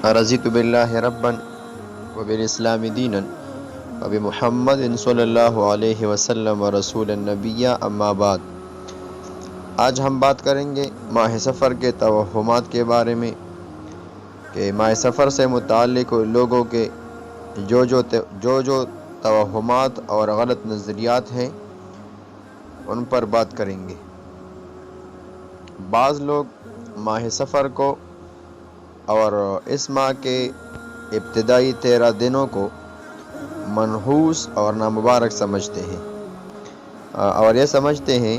رضیت باللہ ربا وبالاسلام دینا وبمحمد صلی اللہ علیہ وسلم رسول النبی اما بعد۔ آج ہم بات کریں گے ماہ سفر کے توہمات کے بارے میں، کہ ماہ سفر سے متعلق لوگوں کے جو توہمات اور غلط نظریات ہیں ان پر بات کریں گے۔ بعض لوگ ماہ سفر کو اور اس ماہ کے ابتدائی 13 دنوں کو منحوس اور نامبارک سمجھتے ہیں، اور یہ سمجھتے ہیں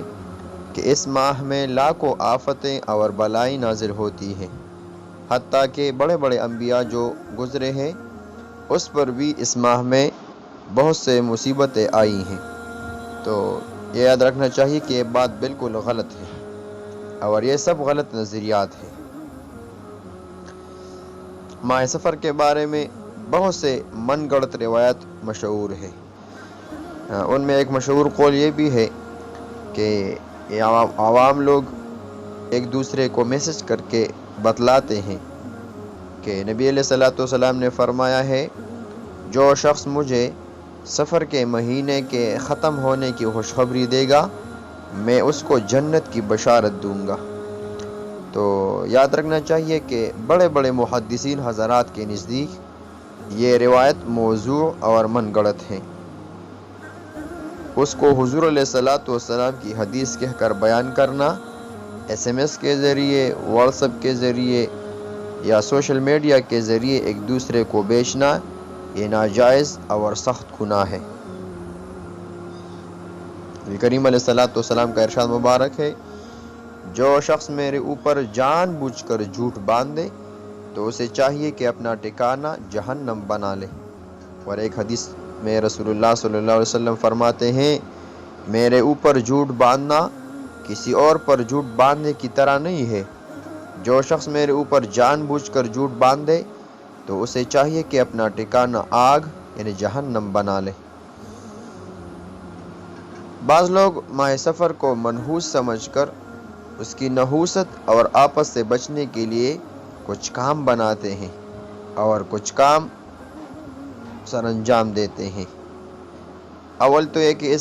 کہ اس ماہ میں لاکھوں آفتیں اور بلائیں نازل ہوتی ہیں، حتیٰ کہ بڑے بڑے انبیاء جو گزرے ہیں اس پر بھی اس ماہ میں بہت سے مصیبتیں آئی ہیں۔ تو یہ یاد رکھنا چاہیے کہ یہ بات بالکل غلط ہے، اور یہ سب غلط نظریات ہیں۔ ماہ سفر کے بارے میں بہت سے من گڑت روایت مشہور ہیں۔ ان میں ایک مشہور قول یہ بھی ہے کہ عوام لوگ ایک دوسرے کو میسج کر کے بتلاتے ہیں کہ نبی علیہ الصلوۃ والسلام نے فرمایا ہے، جو شخص مجھے سفر کے مہینے کے ختم ہونے کی خوشخبری دے گا میں اس کو جنت کی بشارت دوں گا۔ تو یاد رکھنا چاہیے کہ بڑے بڑے محدثین حضرات کے نزدیک یہ روایت موضوع اور من گڑت ہیں۔ اس کو حضور علیہ الصلوۃ والسلام کی حدیث کہہ کر بیان کرنا، SMS کے ذریعے، واٹس ایپ کے ذریعے یا سوشل میڈیا کے ذریعے ایک دوسرے کو بیچنا، یہ ناجائز اور سخت گناہ ہے۔ کریم علیہ الصلوۃ والسلام کا ارشاد مبارک ہے، جو شخص میرے اوپر جان بوجھ کر جھوٹ باندھے تو اسے چاہیے کہ اپنا ٹھکانہ جہنم بنا لے۔ اور ایک حدیث میں رسول اللہ صلی اللہ علیہ وسلم فرماتے ہیں، میرے اوپر جھوٹ باندھنا کسی اور پر جھوٹ باندھنے کی طرح نہیں ہے۔ جو شخص میرے اوپر جان بوجھ کر جھوٹ باندھے تو اسے چاہیے کہ اپنا ٹھکانہ آگ یعنی جہنم بنا لے۔ بعض لوگ ماہ سفر کو منحوس سمجھ کر اس کی نحوست اور آپس سے بچنے کے لیے کچھ کام بناتے ہیں اور کچھ کام سر انجام دیتے ہیں۔ اول تو یہ کہ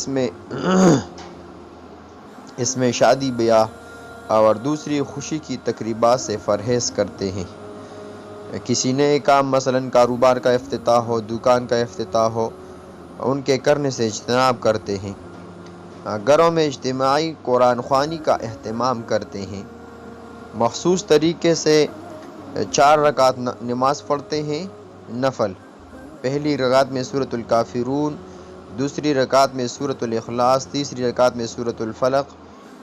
اس میں شادی بیاہ اور دوسری خوشی کی تقریبات سے پرہیز کرتے ہیں۔ کسی نئے کام مثلا کاروبار کا افتتاح ہو، دکان کا افتتاح ہو، ان کے کرنے سے اجتناب کرتے ہیں۔ گھروں میں اجتماعی قرآن خوانی کا اہتمام کرتے ہیں۔ مخصوص طریقے سے 4 رکعت نماز پڑھتے ہیں نفل۔ پہلی رکعت میں سورۃ الکافرون، دوسری رکعت میں سورۃ الاخلاص، تیسری رکعت میں سورۃ الفلق،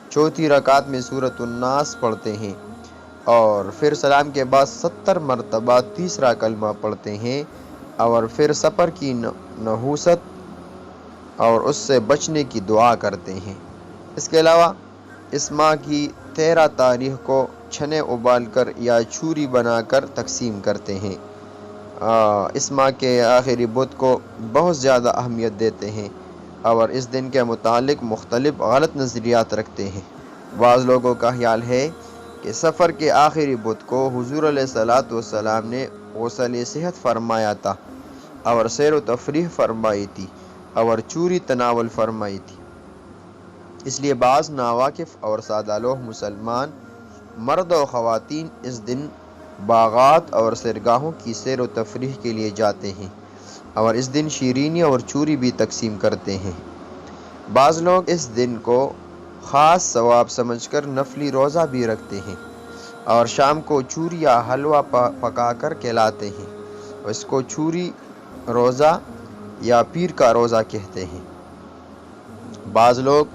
چوتھی رکعت میں سورۃ الناس پڑھتے ہیں، اور پھر سلام کے بعد 70 مرتبہ تیسرا کلمہ پڑھتے ہیں، اور پھر سفر کی نحوست اور اس سے بچنے کی دعا کرتے ہیں۔ اس کے علاوہ اس ماہ کی 13 تاریخ کو چھنے ابال کر یا چھری بنا کر تقسیم کرتے ہیں۔ اس ماہ کے آخری بدھ کو بہت زیادہ اہمیت دیتے ہیں اور اس دن کے متعلق مختلف غلط نظریات رکھتے ہیں۔ بعض لوگوں کا خیال ہے کہ سفر کے آخری بدھ کو حضور علیہ الصلوۃ والسلام نے غسل صحت فرمایا تھا اور سیر و تفریح فرمائی تھی اور چوری تناول فرمائی تھی۔ اس لیے بعض ناواقف اور سادہ لوہ مسلمان مرد و خواتین اس دن باغات اور سیرگاہوں کی سیر و تفریح کے لیے جاتے ہیں اور اس دن شیرینی اور چوری بھی تقسیم کرتے ہیں۔ بعض لوگ اس دن کو خاص ثواب سمجھ کر نفلی روزہ بھی رکھتے ہیں اور شام کو چوری یا حلوہ پکا کر کھلاتے ہیں، اس کو چوری روزہ یا پیر کا روزہ کہتے ہیں۔ بعض لوگ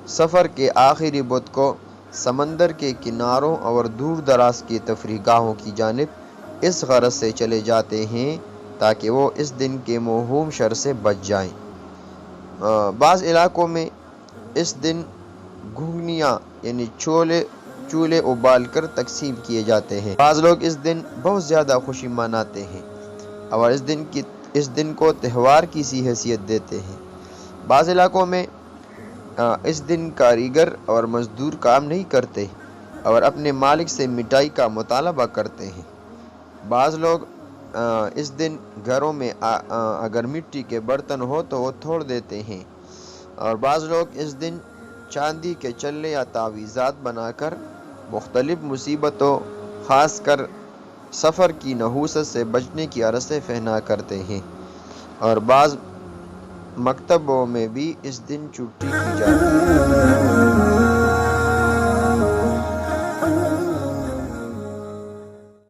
سفر کے آخری بدھ کو سمندر کے کناروں اور دور دراز کی تفریح گاہوں کی جانب اس غرض سے چلے جاتے ہیں تاکہ وہ اس دن کے موہوم شر سے بچ جائیں۔ بعض علاقوں میں اس دن گھگنیاں یعنی چولے ابال کر تقسیم کیے جاتے ہیں۔ بعض لوگ اس دن بہت زیادہ خوشی مناتے ہیں اور اس دن کو تہوار کی سی حیثیت دیتے ہیں۔ بعض علاقوں میں اس دن کاریگر اور مزدور کام نہیں کرتے اور اپنے مالک سے مٹائی کا مطالبہ کرتے ہیں۔ بعض لوگ اس دن گھروں میں اگر مٹی کے برتن ہو تو وہ توڑ دیتے ہیں، اور بعض لوگ اس دن چاندی کے چلے یا تعویذات بنا کر مختلف مصیبتوں، خاص کر سفر کی نحوست سے بچنے کی عرصے فہنا کرتے ہیں، اور بعض مکتبوں میں بھی اس دن چھٹی کی جاتی ہے۔